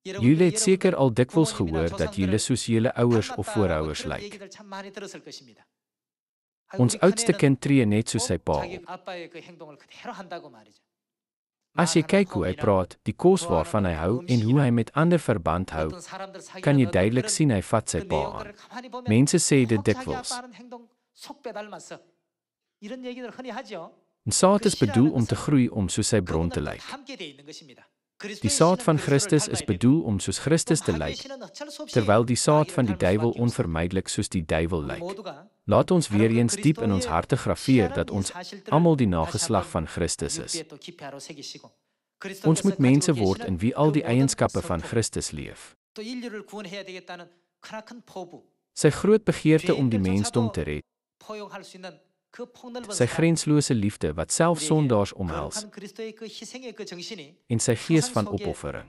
Julle het seker al dikwels gehoor dat julle soos julle ouers of voorouers lyk. Ons oudste kind tree net soos sy pa op. As jy kyk hoe hy praat, die kos waarvan hy hou en hoe hy met ander verband hou, kan jy duidelik sien hy vat sy pa aan. Mense sê dit dikwels. 'n Saad is bedoel om te groei om soos sy bron te lyk. Die saad van Christus is bedoel om soos Christus te lyk, terwyl die saad van die duiwel onvermydelik soos die duiwel lyk. Laat ons weer eens diep in ons harte graweer dat ons almal die nageslag van Christus is. Ons moet mense word in wie al die eienskappe van Christus leef. Sy groot begeerte om die mensdom te red, sy grenslose liefde wat selfs sondaars omhels, en sy gees van opoffering.